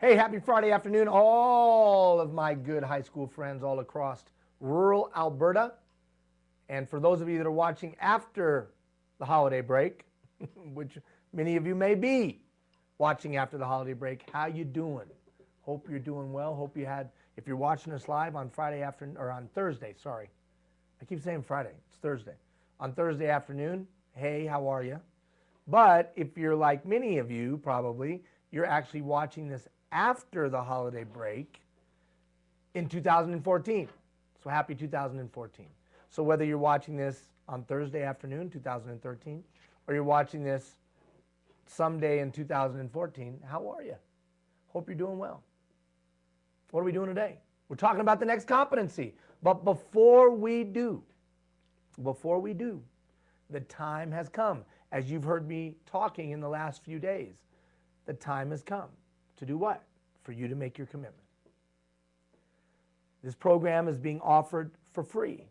Hey, happy Friday afternoon, all of my good high school friends all across rural Alberta. And for those of you that are watching after the holiday break, which many of you may be watching after the holiday break, how you doing? Hope you're doing well. Hope you had, if you're watching us live on Friday afternoon, or on Thursday, sorry. I keep saying Friday, it's Thursday. On Thursday afternoon, hey, how are you? But if you're like many of you, probably, you're actually watching this after the holiday break in 2014. So happy 2014. So whether you're watching this on Thursday afternoon, 2013, or you're watching this someday in 2014, how are you? Hope you're doing well. What are we doing today? We're talking about the next competency. But before we do, the time has come. As you've heard me talking in the last few days, the time has come. To do what? For you to make your commitment. This program is being offered for free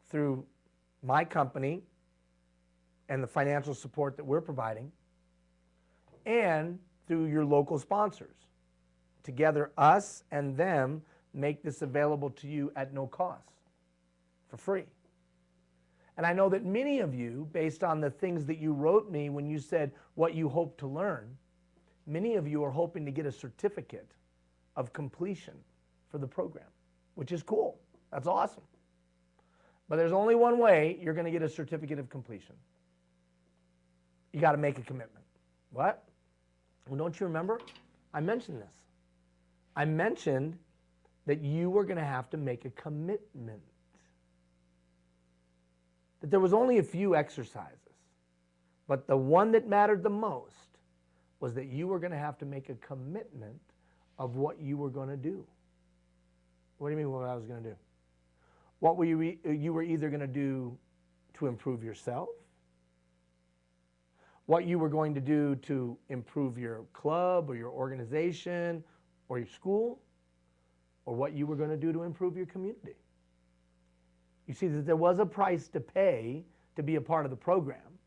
through my company and the financial support that we're providing, and through your local sponsors. Together, us and them make this available to you at no cost, for free. And I know that many of you, based on the things that you wrote me when you said what you hope to learn, many of you are hoping to get a certificate of completion for the program, which is cool. That's awesome. But there's only one way you're going to get a certificate of completion. You got to make a commitment. What? Well, don't you remember? I mentioned this. I mentioned that you were going to have to make a commitment. That there was only a few exercises, but the one that mattered the most was that you were going to have to make a commitment of what you were going to do. What do you mean what I was going to do? What were you were either going to do to improve yourself, what you were going to do to improve your club or your organization or your school, or what you were going to do to improve your community. You see that there was a price to pay to be a part of the program,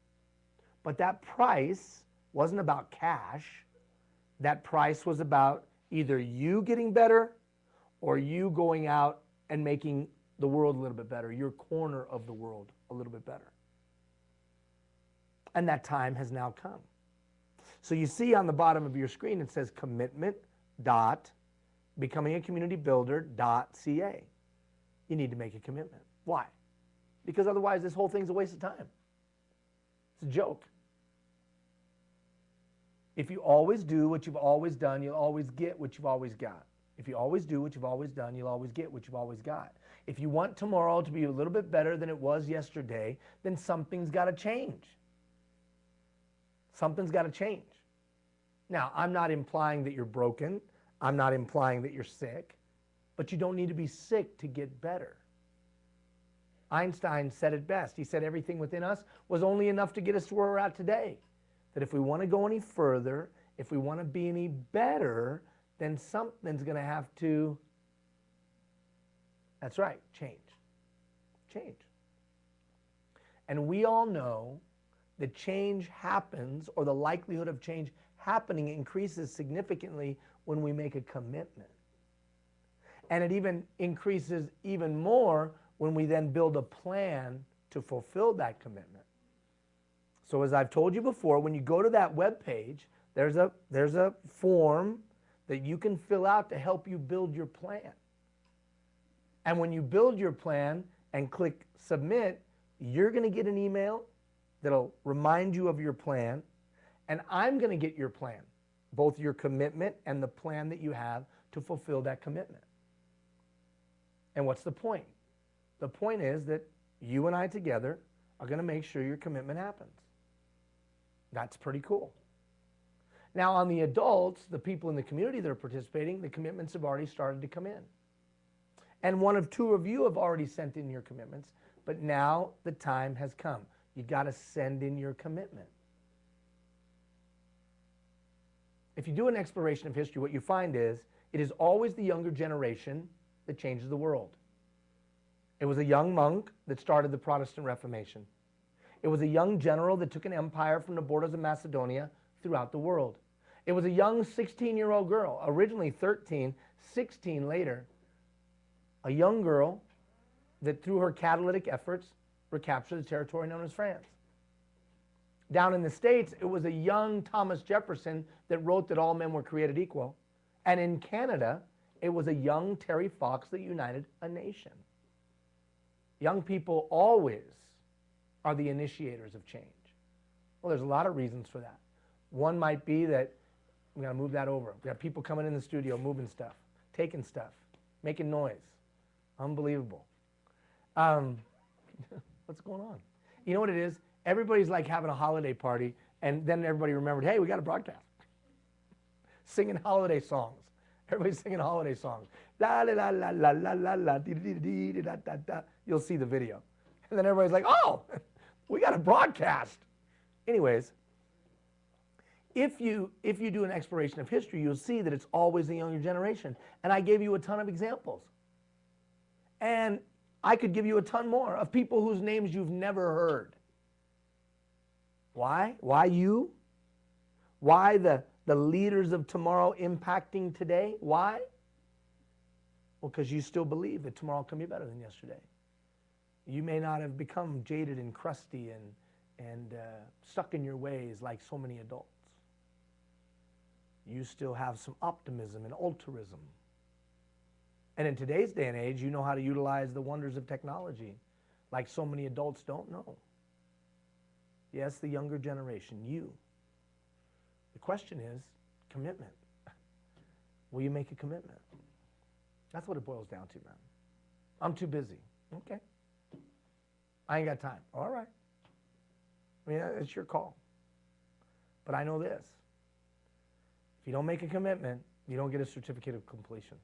but that price wasn't about cash. That price was about either you getting better or you going out and making the world a little bit better, your corner of the world a little bit better. And that time has now come. So you see on the bottom of your screen it says commitment.becomingacommunitybuilder.ca. You need to make a commitment. Why? Because otherwise this whole thing's a waste of time. It's a joke. If you always do what you've always done, you'll always get what you've always got. If you always do what you've always done, you'll always get what you've always got. If you want tomorrow to be a little bit better than it was yesterday, then something's got to change. Something's got to change. Now, I'm not implying that you're broken. I'm not implying that you're sick. But you don't need to be sick to get better. Einstein said it best. He said everything within us was only enough to get us to where we're at today. That if we want to go any further, if we want to be any better, then something's going to have to, that's right, change. Change. And we all know that change happens, or the likelihood of change happening increases significantly when we make a commitment. And it even increases even more when we then build a plan to fulfill that commitment. So as I've told you before, when you go to that web page, there's a form that you can fill out to help you build your plan. And when you build your plan and click submit, you're going to get an email that'll remind you of your plan, and I'm going to get your plan, both your commitment and the plan that you have to fulfill that commitment. And what's the point? The point is that you and I together are going to make sure your commitment happens. That's pretty cool. Now on the adults, the people in the community that are participating, the commitments have already started to come in. And one of two of you have already sent in your commitments, but now the time has come. You got to send in your commitment. If you do an exploration of history, what you find is it is always the younger generation that changes the world. It was a young monk that started the Protestant Reformation. It was a young general that took an empire from the borders of Macedonia throughout the world. It was a young 16-year-old girl, originally 13, 16 later, a young girl that through her catalytic efforts recaptured the territory known as France. Down in the States, it was a young Thomas Jefferson that wrote that all men were created equal. And in Canada, it was a young Terry Fox that united a nation. Young people always are the initiators of change. Well, there's a lot of reasons for that. One might be that we got to move that over. We got people coming in the studio, moving stuff, taking stuff, making noise. Unbelievable. What's going on? You know what it is? Everybody's like having a holiday party, and then everybody remembered, hey, we got a broadcast. Singing holiday songs. Everybody's singing holiday songs. La la la la la la la la dee dee dee dee da da da. You'll see the video. And then everybody's like, oh, we got a broadcast. Anyways, if you do an exploration of history, you'll see that it's always the younger generation. And I gave you a ton of examples. And I could give you a ton more of people whose names you've never heard. Why? Why you? Why the leaders of tomorrow impacting today? Why? Well, because you still believe that tomorrow can be better than yesterday. You may not have become jaded and crusty and stuck in your ways like so many adults. You still have some optimism and altruism. And in today's day and age, you know how to utilize the wonders of technology like so many adults don't know. Yes, the younger generation, you. The question is commitment. Will you make a commitment? That's what it boils down to, man. I'm too busy. Okay. I ain't got time. All right. I mean, it's your call. But I know this. If you don't make a commitment, you don't get a certificate of completion.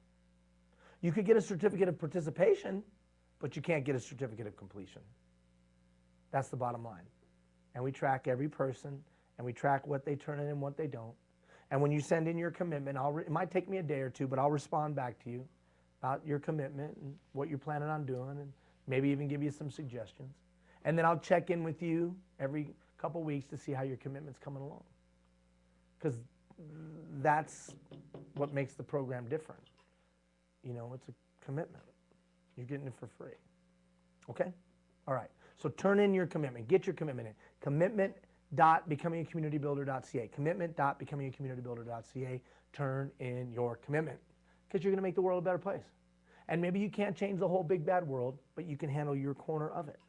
You could get a certificate of participation, but you can't get a certificate of completion. That's the bottom line. And we track every person, and we track what they turn in and what they don't. And when you send in your commitment, it might take me a day or two, but I'll respond back to you about your commitment and what you're planning on doing, and maybe even give you some suggestions. And then I'll check in with you every couple weeks to see how your commitment's coming along. Because that's what makes the program different. You know, it's a commitment. You're getting it for free. Okay? All right. So turn in your commitment. Get your commitment in. Commitment.becomingacommunitybuilder.ca. Commitment.becomingacommunitybuilder.ca. Turn in your commitment. Because you're going to make the world a better place. And maybe you can't change the whole big bad world, but you can handle your corner of it.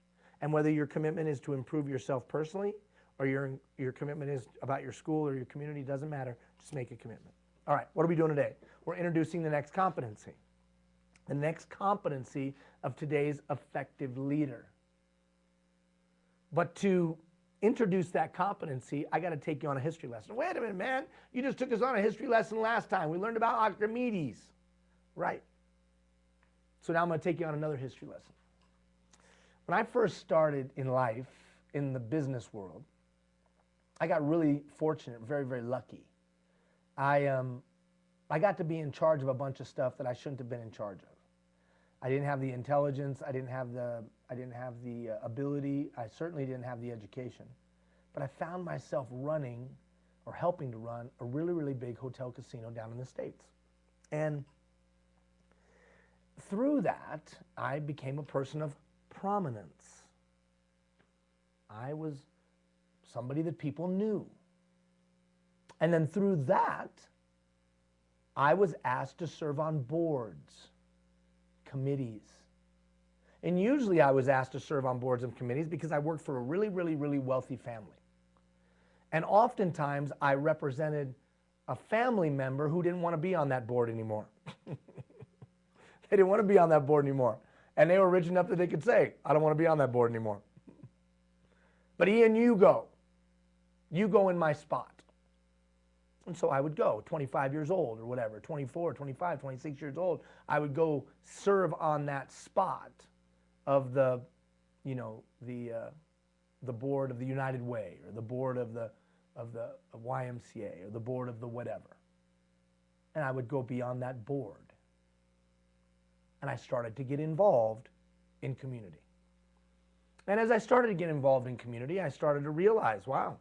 And whether your commitment is to improve yourself personally, or your commitment is about your school or your community, doesn't matter. Just make a commitment. All right, what are we doing today? We're introducing the next competency. The next competency of today's effective leader. But to introduce that competency, I got to take you on a history lesson. Wait a minute, man. You just took us on a history lesson last time. We learned about Archimedes. Right. So now I'm going to take you on another history lesson. When I first started in life, in the business world, I got really fortunate, very, very lucky. I got to be in charge of a bunch of stuff that I shouldn't have been in charge of. I didn't have the intelligence, I didn't have the ability, I certainly didn't have the education. But I found myself running, or helping to run, a really, really big hotel casino down in the States. And through that, I became a person of prominence. I was somebody that people knew. And then through that, I was asked to serve on boards, committees. And usually I was asked to serve on boards and committees because I worked for a really, really, really wealthy family. And oftentimes I represented a family member who didn't want to be on that board anymore. They didn't want to be on that board anymore. And they were rich enough that they could say, I don't want to be on that board anymore. But Ian, you go. You go in my spot. And so I would go, 25 years old or whatever, 24, 25, 26 years old. I would go serve on that spot of the, you know, the board of the United Way, or the board of the YMCA, or the board of the whatever. And I would go be on that board. And I started to get involved in community. And as I started to get involved in community, I started to realize, wow,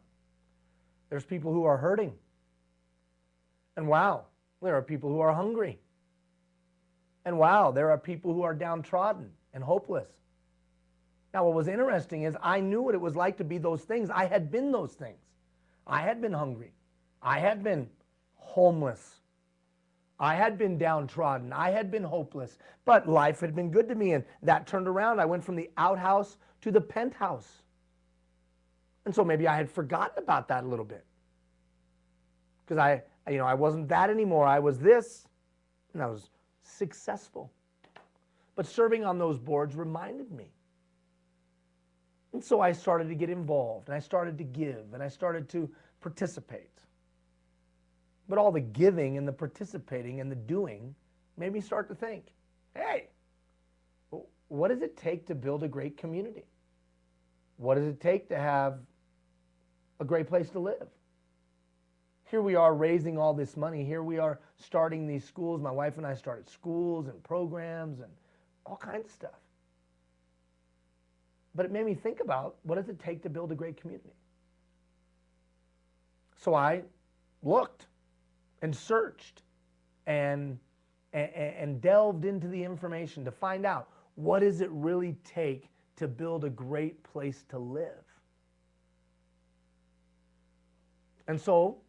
there's people who are hurting. And wow, there are people who are hungry. And wow, there are people who are downtrodden and hopeless. Now, what was interesting is I knew what it was like to be those things. I had been those things. I had been hungry. I had been homeless. I had been downtrodden. I had been hopeless. But life had been good to me, and that turned around. I went from the outhouse to the penthouse. And so maybe I had forgotten about that a little bit. Because I wasn't that anymore. I was this, and I was successful. But serving on those boards reminded me. And so I started to get involved, and I started to give, and I started to participate. But all the giving and the participating and the doing made me start to think, hey, what does it take to build a great community? What does it take to have a great place to live? Here we are raising all this money. Here we are starting these schools. My wife and I started schools and programs and all kinds of stuff. But it made me think about, what does it take to build a great community? So I looked and searched and delved into the information to find out, what does it really take to build a great place to live? And so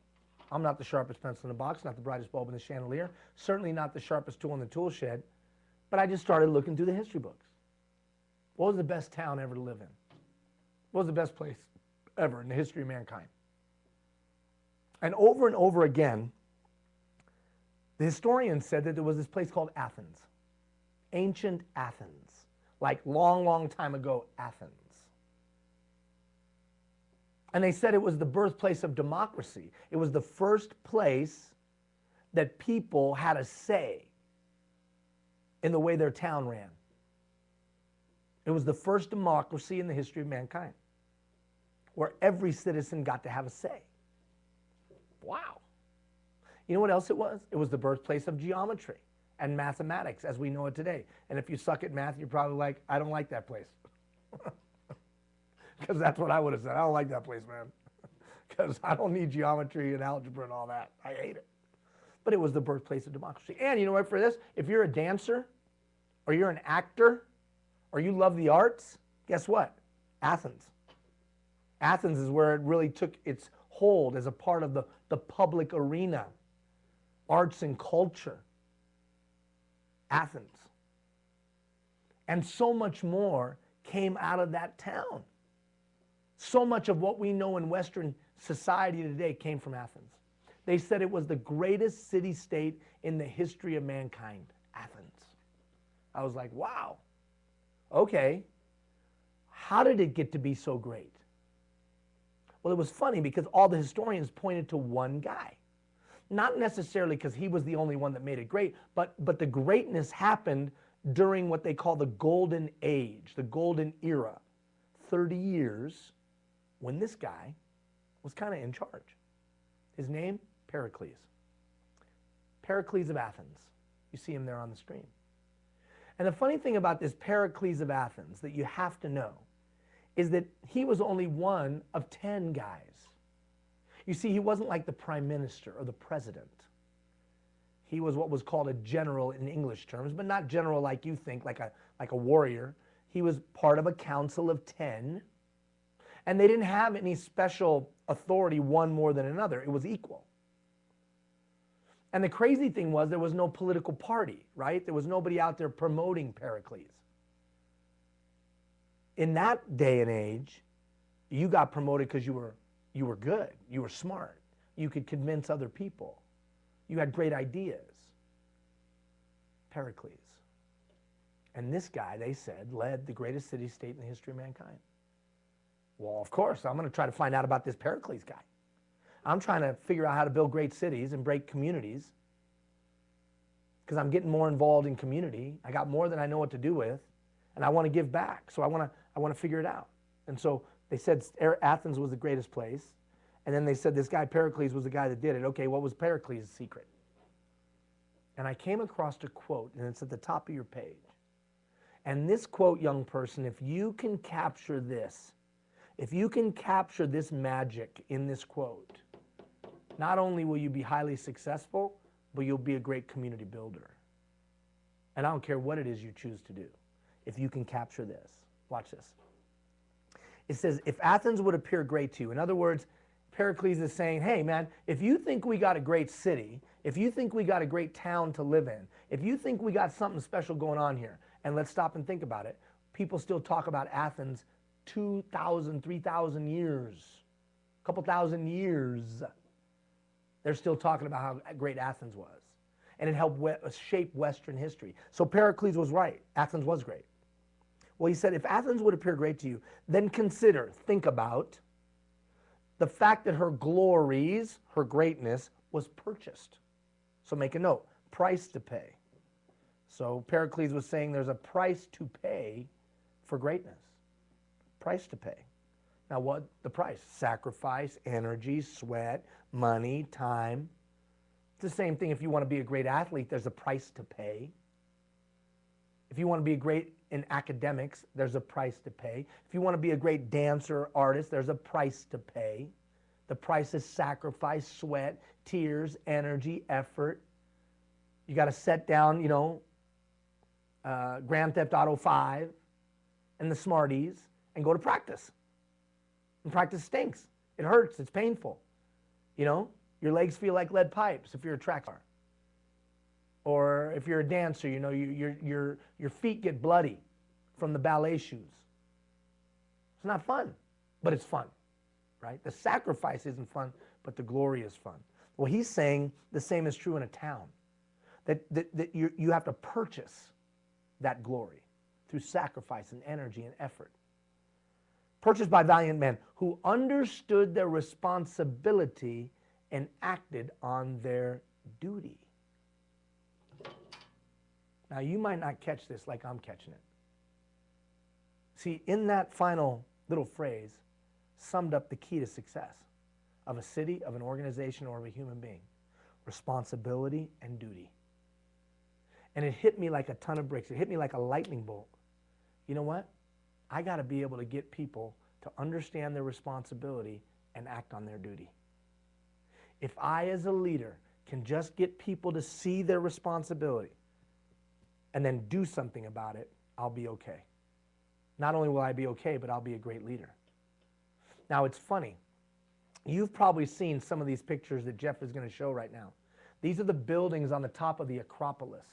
I'm not the sharpest pencil in the box, not the brightest bulb in the chandelier, certainly not the sharpest tool in the tool shed, but I just started looking through the history books. What was the best town ever to live in? What was the best place ever in the history of mankind? And over again, the historians said that there was this place called Athens. Ancient Athens. Like long, long time ago, Athens. And they said it was the birthplace of democracy. It was the first place that people had a say in the way their town ran. It was the first democracy in the history of mankind, where every citizen got to have a say. Wow. You know what else it was? It was the birthplace of geometry and mathematics as we know it today. And if you suck at math, you're probably like, I don't like that place. Because that's what I would have said. I don't like that place, man. Because I don't need geometry and algebra and all that. I hate it. But it was the birthplace of democracy. And you know what, for this, if you're a dancer, or you're an actor, or you love the arts, guess what? Athens. Athens is where it really took its hold as a part of the public arena. Arts and culture. Athens. And so much more came out of that town. So much of what we know in Western society today came from Athens. They said it was the greatest city-state in the history of mankind. Athens. I was like, wow. Okay. How did it get to be so great? Well, it was funny because all the historians pointed to one guy. Not necessarily because he was the only one that made it great, but the greatness happened during what they call the golden age, the golden era. 30 years when this guy was kind of in charge. His name, Pericles. Pericles of Athens. You see him there on the screen. And the funny thing about this Pericles of Athens that you have to know is that he was only one of 10 guys. You see, he wasn't like the prime minister or the president. He was what was called a general in English terms, but not general like you think, like a warrior. He was part of a council of 10, and they didn't have any special authority, one more than another. It was equal. And the crazy thing was there was no political party, right? There was nobody out there promoting Pericles. In that day and age, you got promoted because you were good, you were smart, you could convince other people, you had great ideas. Pericles. And this guy, they said, led the greatest city-state in the history of mankind. Well, of course, I'm going to try to find out about this Pericles guy. I'm trying to figure out how to build great cities and great communities because I'm getting more involved in community. I got more than I know what to do with, and I want to give back. So I want to figure it out. And so they said Athens was the greatest place, and then they said this guy Pericles was the guy that did it. Okay, what was Pericles' secret? And I came across a quote, and it's at the top of your page. And this quote, young person, if you can capture this, if you can capture this magic in this quote, not only will you be highly successful, but you'll be a great community builder. And I don't care what it is you choose to do, if you can capture this. Watch this. It says, if Athens would appear great to you, in other words, Pericles is saying, hey man, if you think we got a great city, if you think we got a great town to live in, if you think we got something special going on here, and let's stop and think about it, people still talk about Athens 2,000, 3,000 years, a couple thousand years. They're still talking about how great Athens was. And it helped shape Western history. So Pericles was right. Athens was great. Well, he said, if Athens would appear great to you, then consider, think about the fact that her glories, her greatness, was purchased. So make a note, price to pay. So Pericles was saying there's a price to pay for greatness. Price to pay. Now what the price? Sacrifice, energy, sweat, money, time. It's the same thing if you want to be a great athlete, there's a price to pay. If you want to be great in academics, there's a price to pay. If you want to be a great dancer, artist, there's a price to pay. The price is sacrifice, sweat, tears, energy, effort. You got to set down, Grand Theft Auto 5 and the Smarties and go to practice. And practice stinks. It hurts. It's painful. Your legs feel like lead pipes if you're a track star. Or if you're a dancer, your feet get bloody from the ballet shoes. It's not fun, but it's fun, right? The sacrifice isn't fun, but the glory is fun. Well, he's saying the same is true in a town, that you have to purchase that glory through sacrifice and energy and effort. Purchased by valiant men who understood their responsibility and acted on their duty. Now, you might not catch this like I'm catching it. See, in that final little phrase, summed up the key to success of a city, of an organization, or of a human being. Responsibility and duty. And it hit me like a ton of bricks. It hit me like a lightning bolt. You know what? I got to be able to get people to understand their responsibility and act on their duty. If I, as a leader, can just get people to see their responsibility and then do something about it, I'll be okay. Not only will I be okay, but I'll be a great leader. Now, it's funny. You've probably seen some of these pictures that Jeff is going to show right now. These are the buildings on the top of the Acropolis.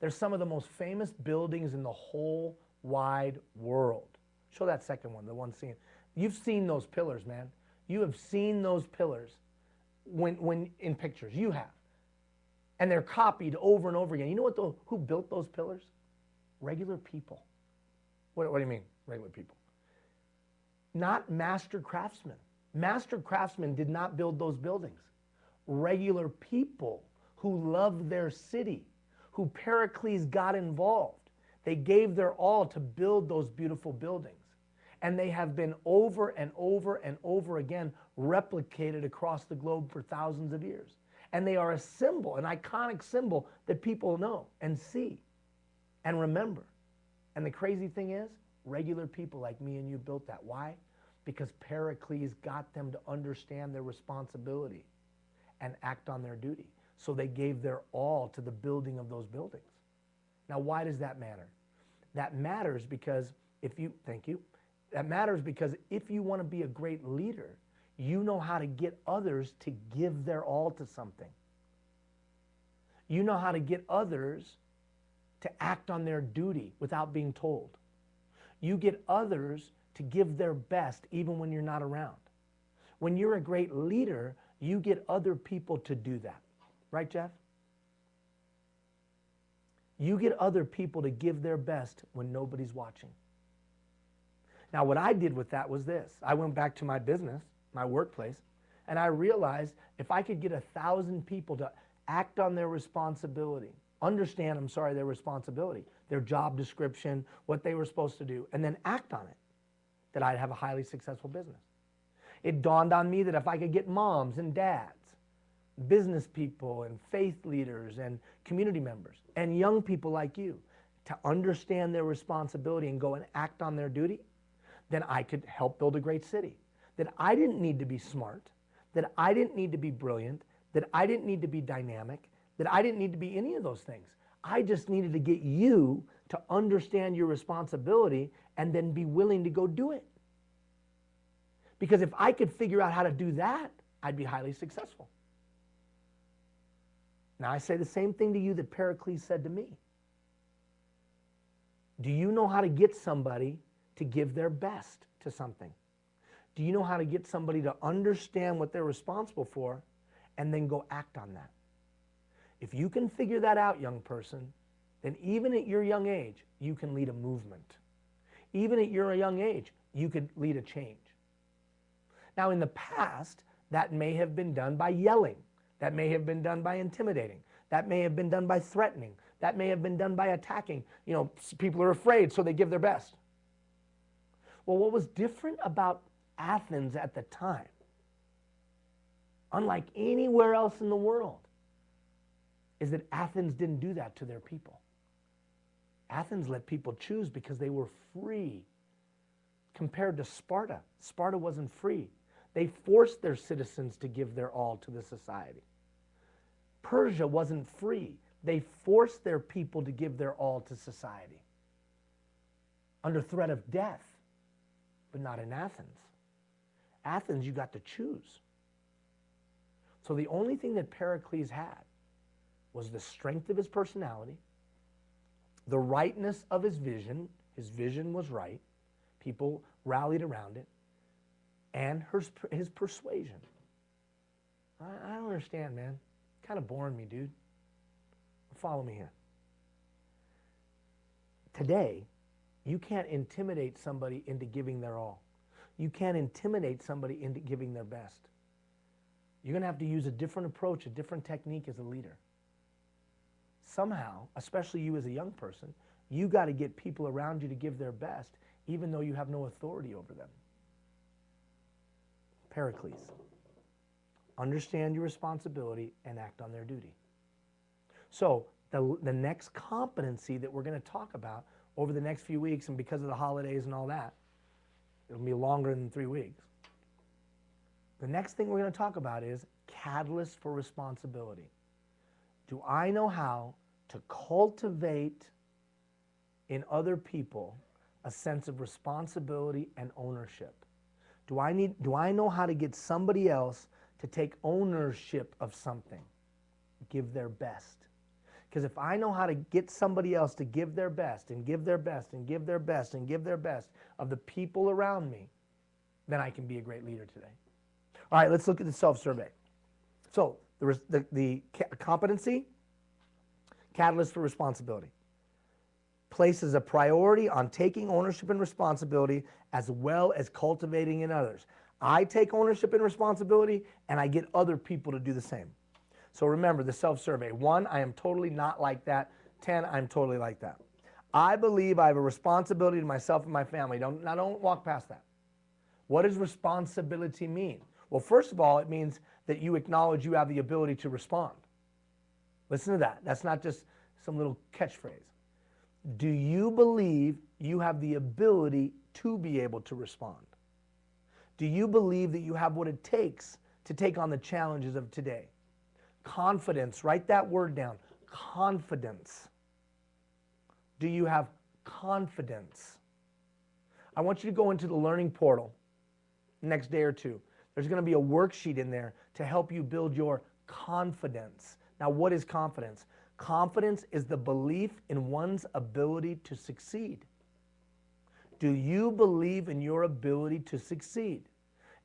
They're some of the most famous buildings in the whole wide world. Show that second one, the one seen. You've seen those pillars, man. You have seen those pillars when in pictures. You have. And they're copied over and over again. You know what? Who built those pillars? Regular people. What do you mean, regular people? Not master craftsmen. Master craftsmen did not build those buildings. Regular people who loved their city, who Pericles got involved. They gave their all to build those beautiful buildings. And they have been over and over and over again replicated across the globe for thousands of years. And they are a symbol, an iconic symbol that people know and see and remember. And the crazy thing is, regular people like me and you built that. Why? Because Pericles got them to understand their responsibility and act on their duty. So they gave their all to the building of those buildings. Now, why does that matter? That matters because that matters because if you want to be a great leader, you know how to get others to give their all to something. You know how to get others to act on their duty without being told. You get others to give their best even when you're not around. When you're a great leader, you get other people to do that. Right, Jeff? You get other people to give their best when nobody's watching. Now, what I did with that was this. I went back to my business, my workplace, and I realized if I could get 1,000 people to act on their responsibility, understand, their responsibility, their job description, what they were supposed to do, and then act on it, that I'd have a highly successful business. It dawned on me that if I could get moms and dads, business people and faith leaders and community members and young people like you to understand their responsibility and go and act on their duty, then I could help build a great city. That I didn't need to be smart, that I didn't need to be brilliant, that I didn't need to be dynamic, that I didn't need to be any of those things. I just needed to get you to understand your responsibility and then be willing to go do it. Because if I could figure out how to do that, I'd be highly successful. Now I say the same thing to you that Pericles said to me. Do you know how to get somebody to give their best to something? Do you know how to get somebody to understand what they're responsible for and then go act on that? If you can figure that out, young person, then even at your young age, you can lead a movement. Even at your young age, you could lead a change. Now, in the past, that may have been done by yelling. That may have been done by intimidating. That may have been done by threatening. That may have been done by attacking. You know, people are afraid, so they give their best. Well, what was different about Athens at the time, unlike anywhere else in the world, is that Athens didn't do that to their people. Athens let people choose because they were free. Compared to Sparta, Sparta wasn't free. They forced their citizens to give their all to the society. Persia wasn't free. They forced their people to give their all to society under threat of death, but not in Athens. Athens, you got to choose. So the only thing that Pericles had was the strength of his personality, the rightness of his vision. His vision was right. People rallied around it. And his persuasion. I don't understand, man. Kind of boring me, dude. Follow me here. Today, you can't intimidate somebody into giving their all. You can't intimidate somebody into giving their best. You're going to have to use a different approach, a different technique as a leader. Somehow, especially you as a young person, you got to get people around you to give their best, even though you have no authority over them. Pericles. Understand your responsibility and act on their duty. So the next competency that we're going to talk about over the next few weeks, and because of the holidays and all that, it'll be longer than 3 weeks. The next thing we're going to talk about is catalyst for responsibility. Do I know how to cultivate in other people a sense of responsibility and ownership? Do I know how to get somebody else to take ownership of something, give their best? Because if I know how to get somebody else to give their best and give their best and give their best and give their best of the people around me, then I can be a great leader today. All right, let's look at the self-survey. So the competency, catalyst for responsibility, places a priority on taking ownership and responsibility as well as cultivating in others. I take ownership and responsibility, and I get other people to do the same. So remember the self-survey. 1, I am totally not like that. 10, I'm totally like that. I believe I have a responsibility to myself and my family. Don't walk past that. What does responsibility mean? Well, first of all, it means that you acknowledge you have the ability to respond. Listen to that. That's not just some little catchphrase. Do you believe you have the ability to be able to respond? Do you believe that you have what it takes to take on the challenges of today? Confidence, write that word down. Confidence. Do you have confidence? I want you to go into the learning portal next day or two. There's going to be a worksheet in there to help you build your confidence. Now, what is confidence? Confidence is the belief in one's ability to succeed. Do you believe in your ability to succeed?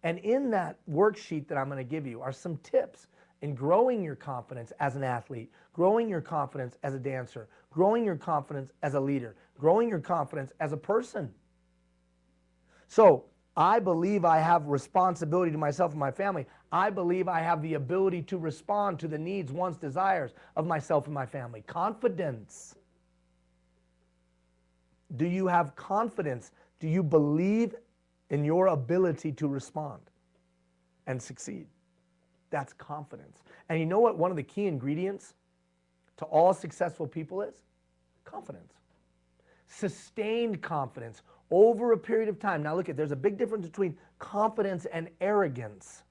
And in that worksheet that I'm going to give you are some tips in growing your confidence as an athlete, growing your confidence as a dancer, growing your confidence as a leader, growing your confidence as a person. So, I believe I have responsibility to myself and my family. I believe I have the ability to respond to the needs, wants, desires of myself and my family. Confidence. Do you have confidence? Do you believe in your ability to respond and succeed? That's confidence. And you know what one of the key ingredients to all successful people is? Confidence. Sustained confidence over a period of time. Now look, there's a big difference between confidence and arrogance.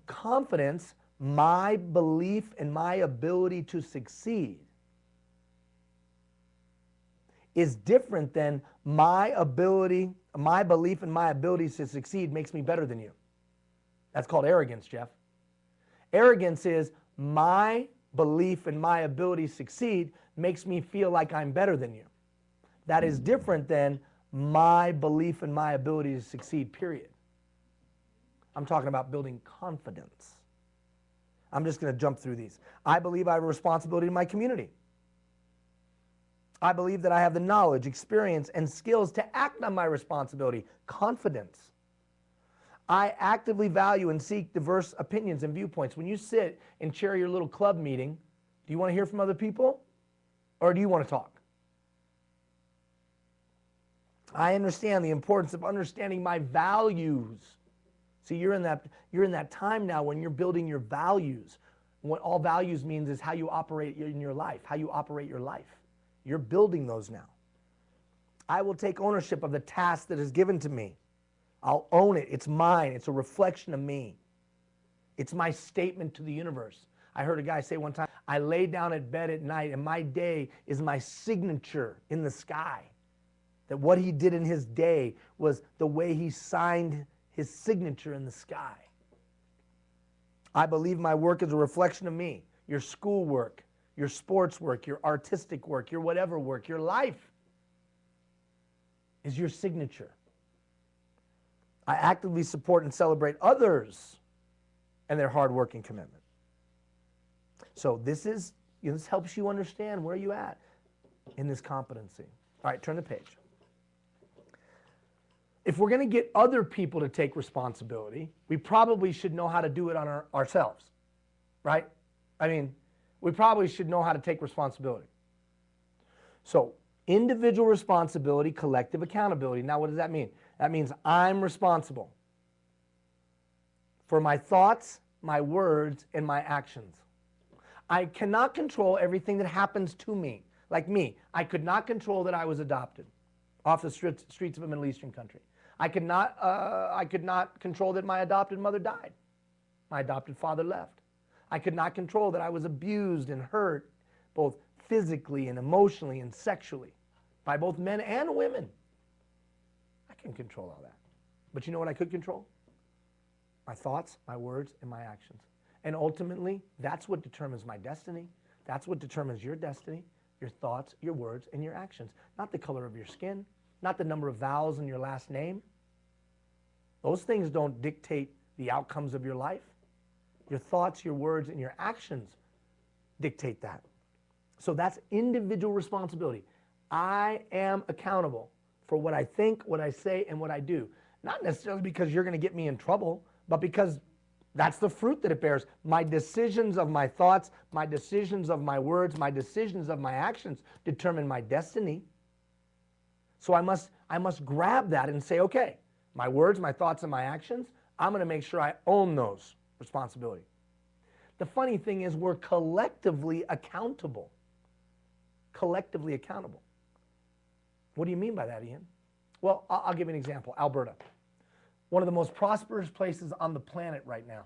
confidence, my belief in my ability to succeed, is different than my belief in my ability to succeed makes me better than you. That's called arrogance, Jeff. Arrogance is my belief in my ability to succeed makes me feel like I'm better than you. That is different than my belief in my ability to succeed, period. I'm talking about building confidence. I'm just going to jump through these. I believe I have a responsibility in my community. I believe that I have the knowledge, experience, and skills to act on my responsibility. Confidence. I actively value and seek diverse opinions and viewpoints. When you sit and chair your little club meeting, do you want to hear from other people? Or do you want to talk? I understand the importance of understanding my values. See, you're in that time now when you're building your values. What all values means is how you operate in your life, how you operate your life. You're building those now. I will take ownership of the task that is given to me. I'll own it. It's mine. It's a reflection of me. It's my statement to the universe. I heard a guy say one time, I lay down at bed at night and my day is my signature in the sky. That what he did in his day was the way he signed his signature in the sky. I believe my work is a reflection of me. Your school work, your sports work, your artistic work, your whatever work, your life is your signature. I actively support and celebrate others and their hard work and commitment. So this helps you understand where you're at in this competency. All right, turn the page. If we're going to get other people to take responsibility, we probably should know how to do it on ourselves, right? I mean, we probably should know how to take responsibility. So individual responsibility, collective accountability. Now, what does that mean? That means I'm responsible for my thoughts, my words, and my actions. I cannot control everything that happens to me. Like me, I could not control that I was adopted off the streets of a Middle Eastern country. I could not control that my adopted mother died. My adopted father left. I could not control that I was abused and hurt, both physically and emotionally and sexually, by both men and women. I can control all that. But you know what I could control? My thoughts, my words, and my actions. And ultimately, that's what determines my destiny. That's what determines your destiny, your thoughts, your words, and your actions. Not the color of your skin, not the number of vowels in your last name. Those things don't dictate the outcomes of your life. Your thoughts, your words, and your actions dictate that. So that's individual responsibility. I am accountable for what I think, what I say, and what I do. Not necessarily because you're going to get me in trouble, but because that's the fruit that it bears. My decisions of my thoughts, my decisions of my words, my decisions of my actions determine my destiny. So I must grab that and say, okay, my words, my thoughts, and my actions, I'm going to make sure I own those responsibility. The funny thing is we're collectively accountable. Collectively accountable. What do you mean by that, Ian? Well, I'll give you an example. Alberta. One of the most prosperous places on the planet right now.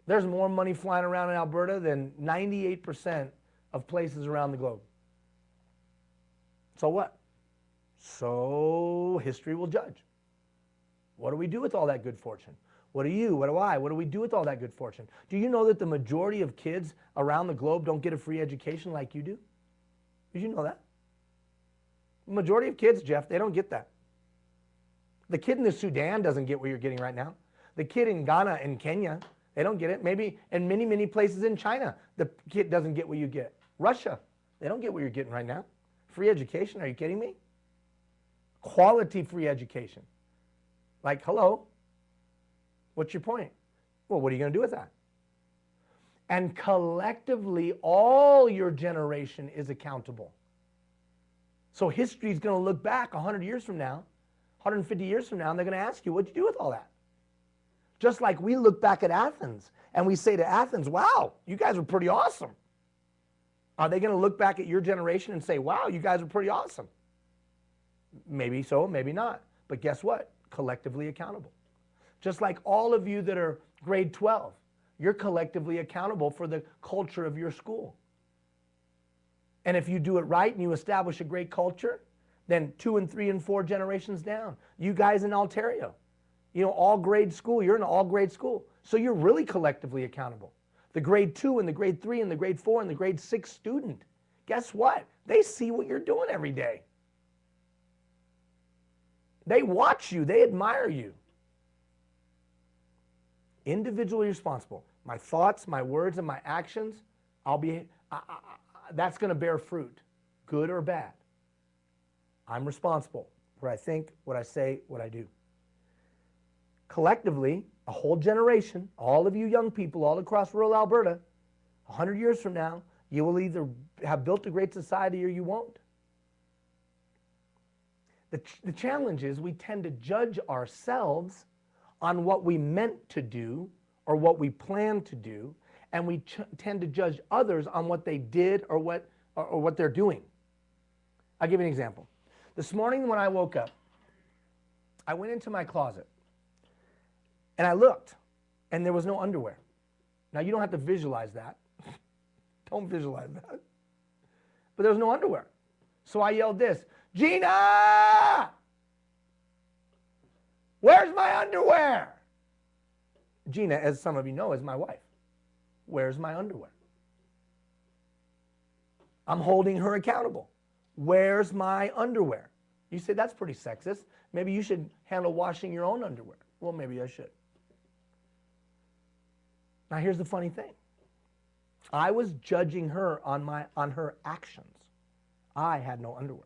There's more money flying around in Alberta than 98% of places around the globe. So what? So history will judge. What do we do with all that good fortune? What do you, what do I, what do we do with all that good fortune? Do you know that the majority of kids around the globe don't get a free education like you do? Did you know that? The majority of kids, Jeff, they don't get that. The kid in the Sudan doesn't get what you're getting right now. The kid in Ghana and Kenya, they don't get it. Maybe in many, many places in China, the kid doesn't get what you get. Russia, they don't get what you're getting right now. Free education, are you kidding me? Quality free education. Like, hello, what's your point? Well, what are you going to do with that? And collectively, all your generation is accountable. So history is going to look back 100 years from now, 150 years from now, and they're going to ask you, what'd you do with all that? Just like we look back at Athens, and we say to Athens, wow, you guys were pretty awesome. Are they going to look back at your generation and say, wow, you guys were pretty awesome? Maybe so, maybe not. But guess what? Collectively accountable. Just like all of you that are grade 12, you're collectively accountable for the culture of your school. And if you do it right and you establish a great culture, then 2 and 3 and 4 generations down, you guys in Ontario, you know, all grade school, you're in an all grade school. So you're really collectively accountable. The grade 2 and the grade 3 and the grade 4 and the grade 6 student, guess what? They see what you're doing every day. They watch you, they admire you. Individually responsible. My thoughts, my words, and my actions, that's going to bear fruit, good or bad. I'm responsible for what I think, what I say, what I do. Collectively, a whole generation, all of you young people all across rural Alberta, 100 years from now, you will either have built a great society or you won't. The challenge is we tend to judge ourselves on what we meant to do or what we plan to do, and we tend to judge others on what they did or what they're doing. I'll give you an example. This morning when I woke up, I went into my closet and I looked and there was no underwear. Now you don't have to visualize that. Don't visualize that. But there was no underwear. So I yelled this, Gina! Where's my underwear? Gina, as some of you know, is my wife. Where's my underwear? I'm holding her accountable. Where's my underwear? You say, that's pretty sexist. Maybe you should handle washing your own underwear. Well, maybe I should. Now here's the funny thing. I was judging her on her actions. I had no underwear.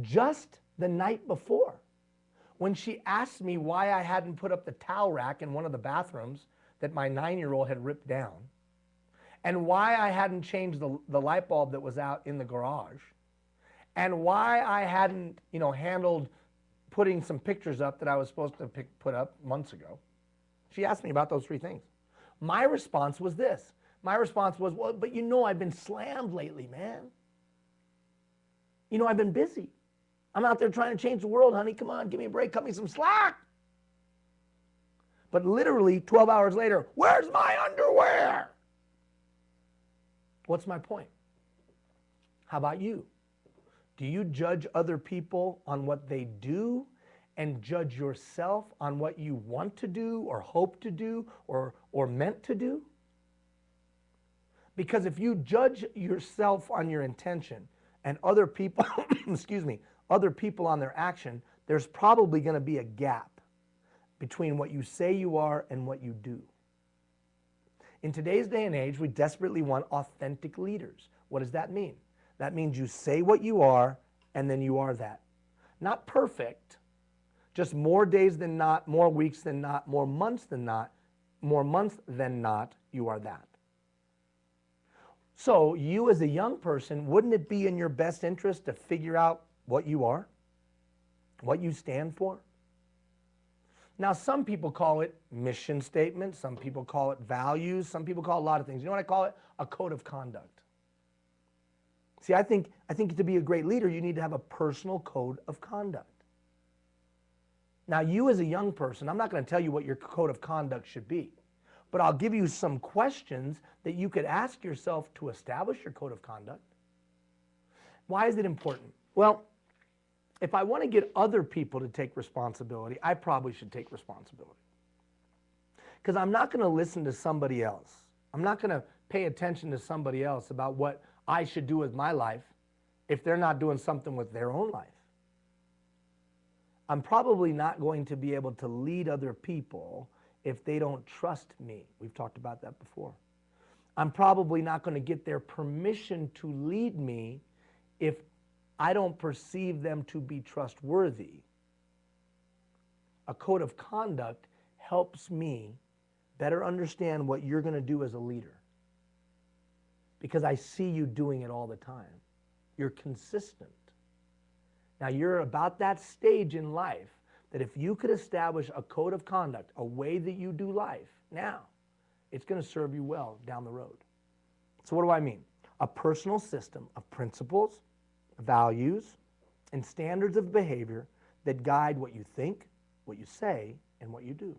Just the night before, when she asked me why I hadn't put up the towel rack in one of the bathrooms that my 9-year-old had ripped down, and why I hadn't changed the light bulb that was out in the garage, and why I hadn't, handled putting some pictures up that I was supposed to put up months ago. She asked me about those 3 things. My response was this. My response was, well, but I've been slammed lately, man. I've been busy. I'm out there trying to change the world, honey. Come on, give me a break. Cut me some slack. But literally 12 hours later, where's my underwear? What's my point? How about you? Do you judge other people on what they do and judge yourself on what you want to do or hope to do or meant to do? Because if you judge yourself on your intention and other people, other people on their action, there's probably going to be a gap between what you say you are and what you do. In today's day and age, we desperately want authentic leaders. What does that mean? That means you say what you are and then you are that. Not perfect, just more days than not, more weeks than not, more months than not, you are that. So you as a young person, wouldn't it be in your best interest to figure out what you are, what you stand for? Now, some people call it mission statement, some people call it values, some people call it a lot of things. You know what I call it? A code of conduct. See, I think to be a great leader, you need to have a personal code of conduct. Now, you as a young person, I'm not going to tell you what your code of conduct should be, but I'll give you some questions that you could ask yourself to establish your code of conduct. Why is it important? Well, if I want to get other people to take responsibility, I probably should take responsibility. Because I'm not going to listen to somebody else. I'm not going to pay attention to somebody else about what I should do with my life if they're not doing something with their own life. I'm probably not going to be able to lead other people if they don't trust me. We've talked about that before. I'm probably not going to get their permission to lead me if I don't perceive them to be trustworthy. A code of conduct helps me better understand what you're going to do as a leader. Because I see you doing it all the time. You're consistent. Now you're about that stage in life that if you could establish a code of conduct, a way that you do life, now it's going to serve you well down the road. So what do I mean? A personal system of principles, values, and standards of behavior that guide what you think, what you say, in what you do.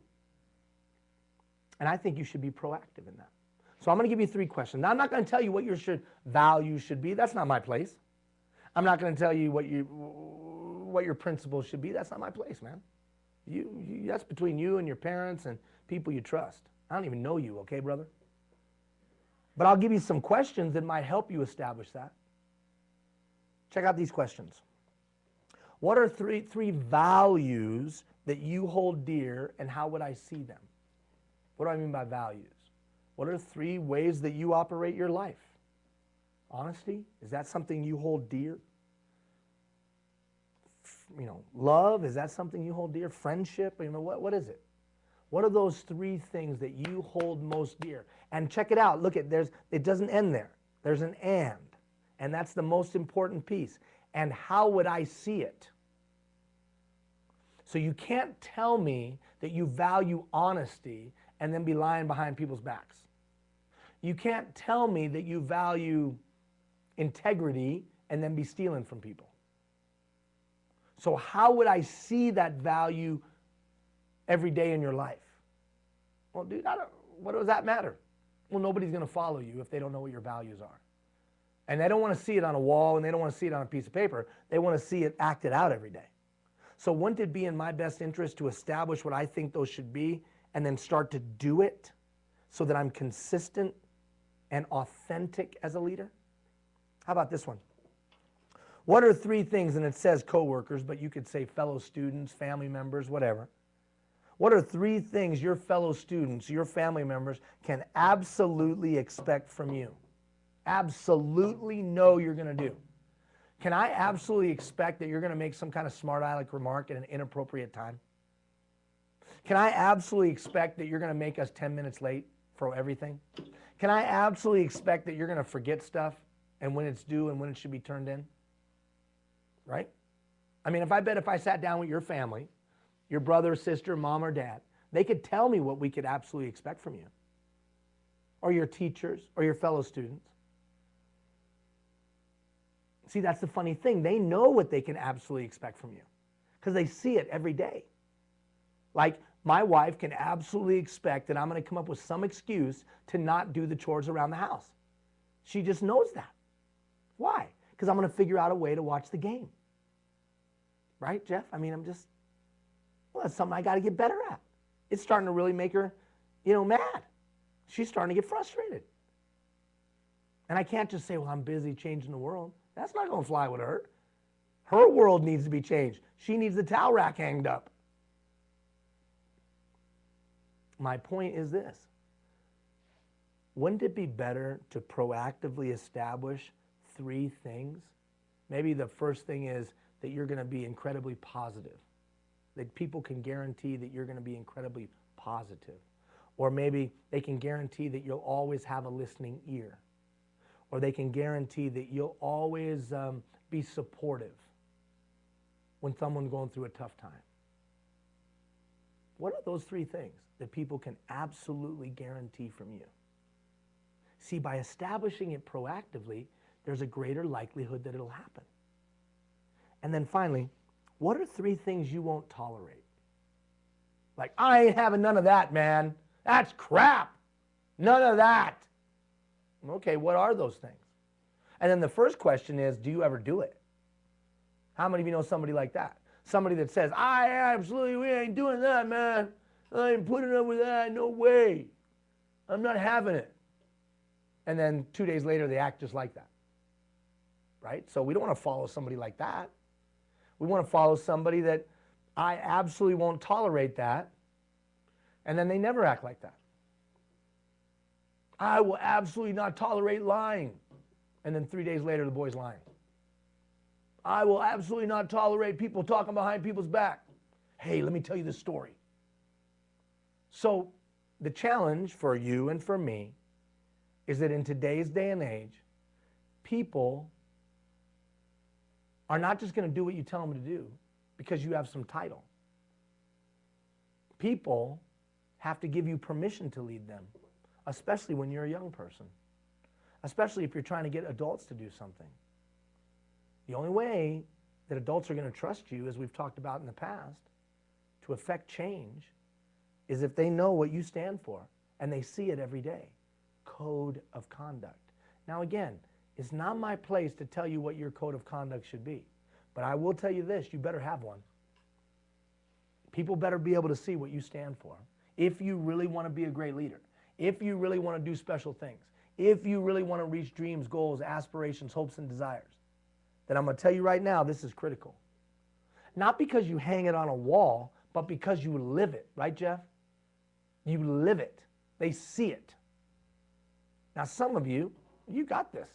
And I think you should be proactive in that. So I'm going to give you 3 questions. Now, I'm not going to tell you what your values should be. That's not my place. I'm not going to tell you what your principles should be. That's not my place, man. That's between you and your parents and people you trust. I don't even know you, okay, brother? But I'll give you some questions that might help you establish that. Check out these questions. What are three values that you hold dear, and how would I see them? What do I mean by values? What are 3 ways that you operate your life? Honesty, is that something you hold dear? Love, is that something you hold dear? Friendship, what is it? What are those 3 things that you hold most dear? And check it out. Look, it doesn't end there. There's an and that's the most important piece. And how would I see it? So you can't tell me that you value honesty and then be lying behind people's backs. You can't tell me that you value integrity and then be stealing from people. So how would I see that value every day in your life? Well, dude, what does that matter? Well, nobody's going to follow you if they don't know what your values are. And they don't want to see it on a wall, and they don't want to see it on a piece of paper. They want to see it acted out every day. So wouldn't it be in my best interest to establish what I think those should be and then start to do it so that I'm consistent and authentic as a leader? How about this one? What are 3 things, and it says coworkers, but you could say fellow students, family members, whatever. What are 3 things your fellow students, your family members can absolutely expect from you? Absolutely know you're going to do. Can I absolutely expect that you're going to make some kind of smart aleck remark at an inappropriate time? Can I absolutely expect that you're going to make us 10 minutes late for everything? Can I absolutely expect that you're going to forget stuff and when it's due and when it should be turned in? Right? I mean, if I sat down with your family, your brother, sister, mom, or dad, they could tell me what we could absolutely expect from you. Or your teachers, or your fellow students. See, that's the funny thing. They know what they can absolutely expect from you because they see it every day. Like, my wife can absolutely expect that I'm going to come up with some excuse to not do the chores around the house. She just knows that. Why? Because I'm going to figure out a way to watch the game. Right, Jeff? I mean, that's something I got to get better at. It's starting to really make her, mad. She's starting to get frustrated. And I can't just say, well, I'm busy changing the world. That's not going to fly with her. Her world needs to be changed. She needs the towel rack hanged up. My point is this. Wouldn't it be better to proactively establish 3 things? Maybe the first thing is that you're going to be incredibly positive. That people can guarantee that you're going to be incredibly positive. Or maybe they can guarantee that you'll always have a listening ear. Or they can guarantee that you'll always be supportive when someone's going through a tough time. What are those 3 things that people can absolutely guarantee from you? See, by establishing it proactively, there's a greater likelihood that it'll happen. And then finally, what are 3 things you won't tolerate? Like, I ain't having none of that, man. That's crap. None of that. Okay, what are those things? And then the first question is, do you ever do it? How many of you know somebody like that? Somebody that says, we ain't doing that, man. I ain't putting up with that, no way. I'm not having it. And then 2 days later, they act just like that. Right? So we don't want to follow somebody like that. We want to follow somebody that I absolutely won't tolerate that. And then they never act like that. I will absolutely not tolerate lying. And then 3 days later, the boy's lying. I will absolutely not tolerate people talking behind people's back. Hey, let me tell you this story. So the challenge for you and for me is that in today's day and age, people are not just going to do what you tell them to do because you have some title. People have to give you permission to lead them, especially when you're a young person, especially if you're trying to get adults to do something. The only way that adults are going to trust you, as we've talked about in the past, to affect change is if they know what you stand for and they see it every day. Code of conduct. Now again, it's not my place to tell you what your code of conduct should be, but I will tell you this, you better have one. People better be able to see what you stand for. If you really want to be a great leader, if you really want to do special things, if you really want to reach dreams, goals, aspirations, hopes, and desires, then I'm going to tell you right now, this is critical. Not because you hang it on a wall, but because you live it. Right, Jeff? You live it. They see it. Now, some of you, you got this.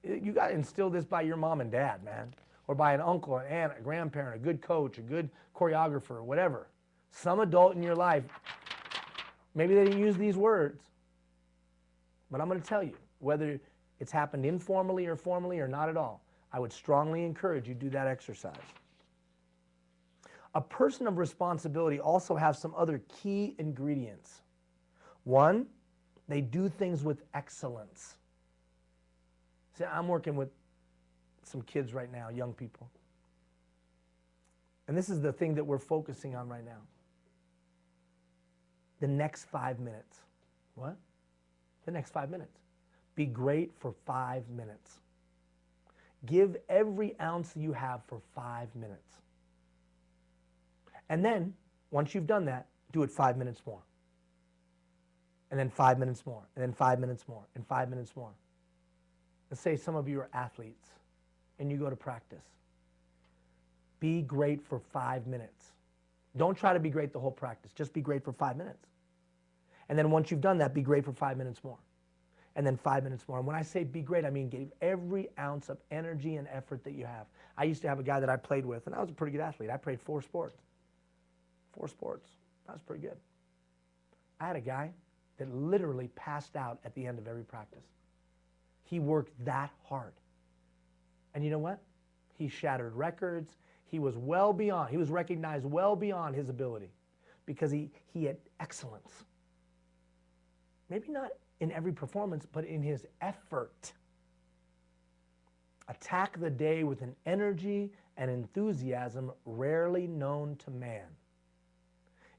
You got to instill this by your mom and dad, man, or by an uncle, an aunt, a grandparent, a good coach, a good choreographer, or whatever. Some adult in your life, maybe they didn't use these words, but I'm going to tell you, whether it's happened informally or formally or not at all, I would strongly encourage you to do that exercise. A person of responsibility also has some other key ingredients. One, they do things with excellence. See, I'm working with some kids right now, young people. And this is the thing that we're focusing on right now. The next 5 minutes. What? The next 5 minutes. Be great for 5 minutes. Give every ounce you have for 5 minutes. And then, once you've done that, do it 5 minutes more. And then 5 minutes more. And then 5 minutes more. And 5 minutes more. Let's say some of you are athletes and you go to practice. Be great for 5 minutes. Don't try to be great the whole practice. Just be great for 5 minutes. And then once you've done that, be great for 5 minutes more. And then 5 minutes more. And when I say be great, I mean give every ounce of energy and effort that you have. I used to have a guy that I played with, and I was a pretty good athlete. I played 4 sports. 4 sports. That was pretty good. I had a guy that literally passed out at the end of every practice. He worked that hard. And you know what? He shattered records. He was well beyond, he was recognized well beyond his ability because he had excellence. Maybe not in every performance, but in his effort. Attack the day with an energy and enthusiasm rarely known to man.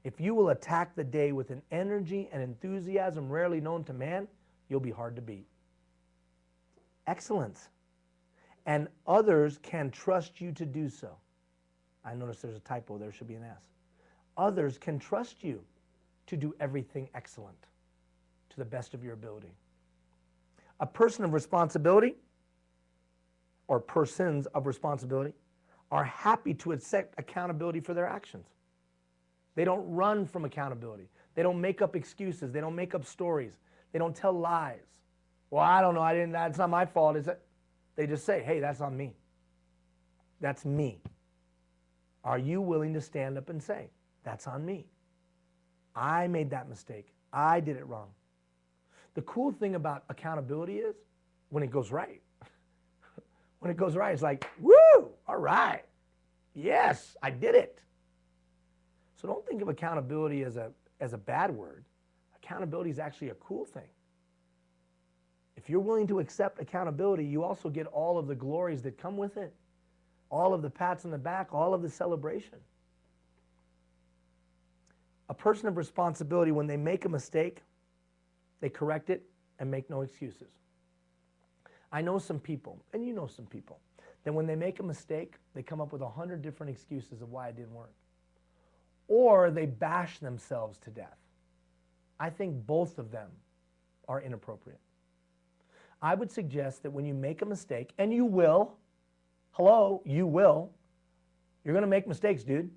If you will attack the day with an energy and enthusiasm rarely known to man, you'll be hard to beat. Excellence. And others can trust you to do so. I noticed there's a typo, there should be an S. Others can trust you to do everything excellent to the best of your ability. A person of responsibility, or persons of responsibility, are happy to accept accountability for their actions. They don't run from accountability. They don't make up excuses. They don't make up stories. They don't tell lies. Well, I don't know, that's not my fault, is it? They just say, hey, that's on me. That's me. Are you willing to stand up and say, that's on me? I made that mistake. I did it wrong. The cool thing about accountability is when it goes right. When it goes right, it's like, woo, all right. Yes, I did it. So don't think of accountability as a bad word. Accountability is actually a cool thing. If you're willing to accept accountability, you also get all of the glories that come with it. All of the pats on the back, all of the celebration. A person of responsibility, when they make a mistake, they correct it and make no excuses. I know some people, and you know some people, that when they make a mistake, they come up with 100 different excuses of why it didn't work. Or they bash themselves to death. I think both of them are inappropriate. I would suggest that when you make a mistake, and you will, hello, you will, you're going to make mistakes, dude.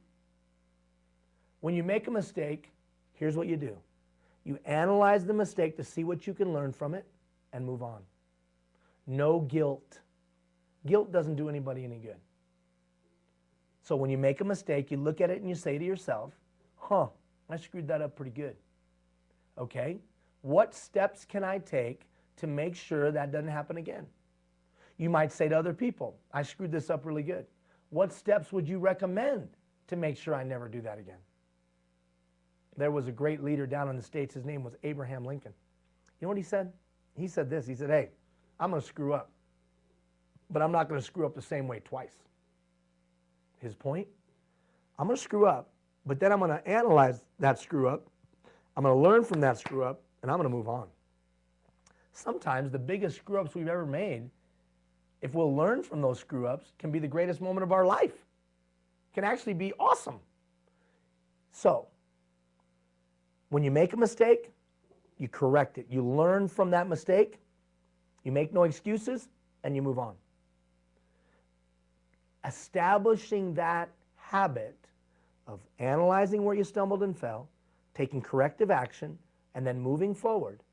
When you make a mistake, here's what you do. You analyze the mistake to see what you can learn from it and move on. No guilt. Guilt doesn't do anybody any good. So when you make a mistake, you look at it and you say to yourself, I screwed that up pretty good. Okay, what steps can I take to make sure that doesn't happen again? You might say to other people, I screwed this up really good. What steps would you recommend to make sure I never do that again? There was a great leader down in the States. His name was Abraham Lincoln. You know what he said? He said this. He said, hey, I'm going to screw up, but I'm not going to screw up the same way twice. His point? I'm going to screw up, but then I'm going to analyze that screw up I'm going to learn from that screw up, and I'm going to move on. Sometimes the biggest screw ups we've ever made, if we'll learn from those screw ups, can be the greatest moment of our life. Can actually be awesome. So, when you make a mistake, you correct it. You learn from that mistake, you make no excuses, and you move on. Establishing that habit of analyzing where you stumbled and fell, taking corrective action, and then moving forward,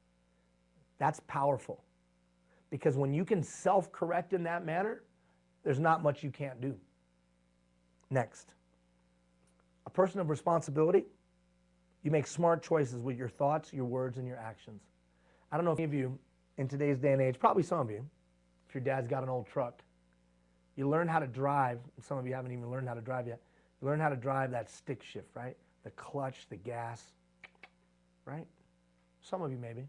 that's powerful. Because when you can self-correct in that manner, there's not much you can't do. Next, a person of responsibility, you make smart choices with your thoughts, your words, and your actions. I don't know if any of you in today's day and age, probably some of you, if your dad's got an old truck, you learn how to drive, and some of you haven't even learned how to drive yet, you learn how to drive that stick shift, right? The clutch, the gas, right? Some of you maybe.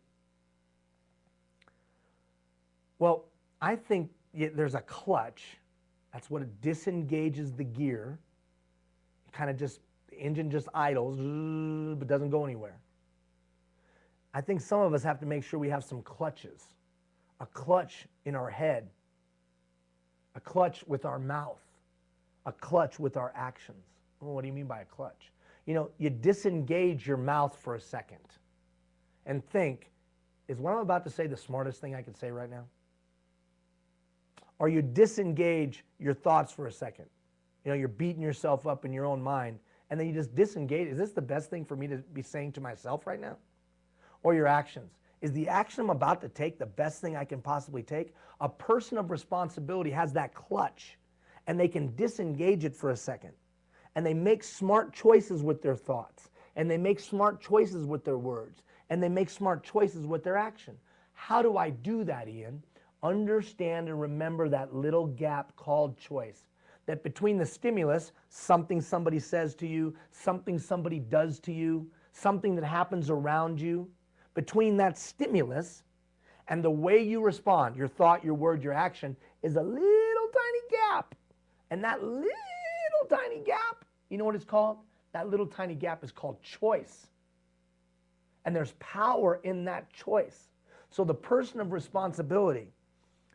Well, I think there's a clutch. That's what it disengages the gear. It kind of just, the engine just idles, but doesn't go anywhere. I think some of us have to make sure we have some clutches. A clutch in our head. A clutch with our mouth. A clutch with our actions. Well, what do you mean by a clutch? You know, you disengage your mouth for a second and think, is what I'm about to say the smartest thing I could say right now? Or you disengage your thoughts for a second. You know, you're beating yourself up in your own mind, and then you just disengage. Is this the best thing for me to be saying to myself right now? Or your actions. Is the action I'm about to take the best thing I can possibly take? A person of responsibility has that clutch, and they can disengage it for a second. And they make smart choices with their thoughts, and they make smart choices with their words, and they make smart choices with their action. How do I do that, Ian? Understand and remember that little gap called choice. That between the stimulus, something somebody says to you, something somebody does to you, something that happens around you, between that stimulus and the way you respond, your thought, your word, your action, is a little tiny gap. And that little tiny gap, you know what it's called? That little tiny gap is called choice. And there's power in that choice. So the person of responsibility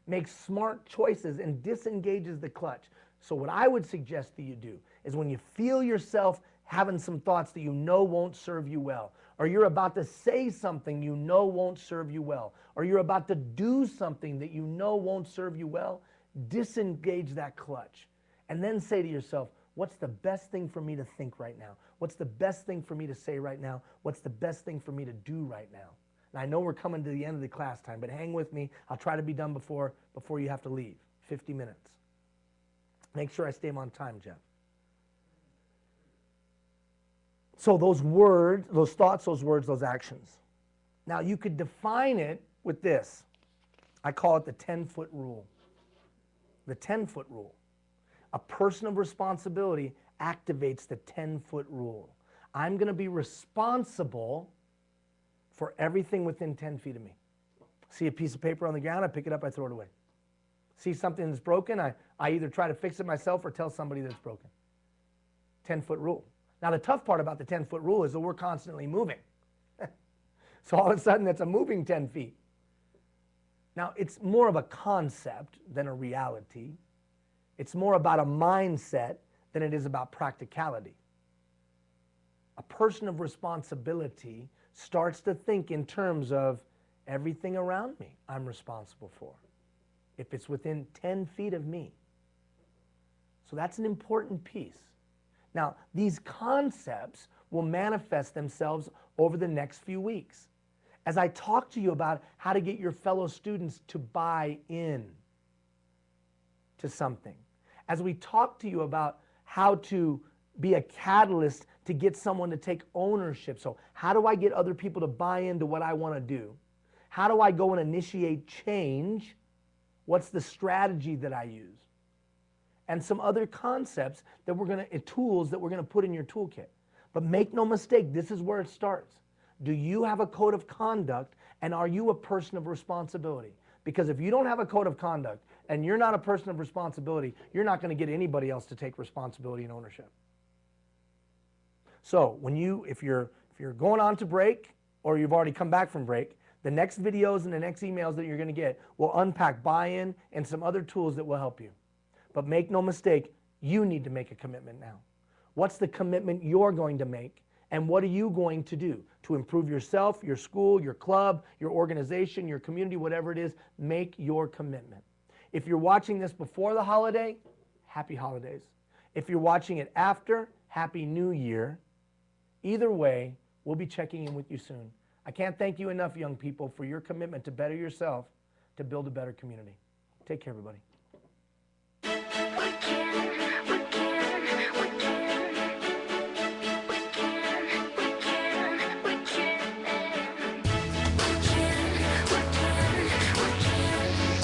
makes smart choices and disengages the clutch. So what I would suggest that you do is when you feel yourself having some thoughts that you know won't serve you well, or you're about to say something you know won't serve you well, or you're about to do something that you know won't serve you well, disengage that clutch. And then say to yourself, what's the best thing for me to think right now? What's the best thing for me to say right now? What's the best thing for me to do right now? And I know we're coming to the end of the class time, but hang with me. I'll try to be done before you have to leave. 50 minutes. Make sure I stay on time, Jeff. So those words, those thoughts, those words, those actions. Now you could define it with this. I call it the 10-foot rule. The 10-foot rule. A person of responsibility activates the 10-foot rule. I'm going to be responsible for everything within 10 feet of me. See a piece of paper on the ground, I pick it up, I throw it away. See something that's broken, I either try to fix it myself or tell somebody that it's broken. 10-foot rule. Now the tough part about the 10-foot rule is that we're constantly moving. So all of a sudden it's a moving 10 feet. Now it's more of a concept than a reality. It's more about a mindset than it is about practicality. A person of responsibility starts to think in terms of everything around me I'm responsible for, if it's within 10 feet of me. So that's an important piece. Now, these concepts will manifest themselves over the next few weeks. As I talk to you about how to get your fellow students to buy in to something, as we talk to you about how to be a catalyst to get someone to take ownership. So how do I get other people to buy into what I want to do? How do I go and initiate change? What's the strategy that I use? And some other concepts that tools that we're going to put in your toolkit. But make no mistake, this is where it starts. Do you have a code of conduct, and are you a person of responsibility? Because if you don't have a code of conduct and you're not a person of responsibility, you're not going to get anybody else to take responsibility and ownership. So if you're If you're going on to break or you've already come back from break, the next videos and the next emails that you're going to get will unpack buy-in and some other tools that will help you. But make no mistake, you need to make a commitment now. What's the commitment you're going to make? And what are you going to do to improve yourself, your school, your club, your organization, your community, whatever it is? Make your commitment. If you're watching this before the holiday, happy holidays. If you're watching it after, happy New Year. Either way, we'll be checking in with you soon. I can't thank you enough, young people, for your commitment to better yourself, to build a better community. Take care, everybody.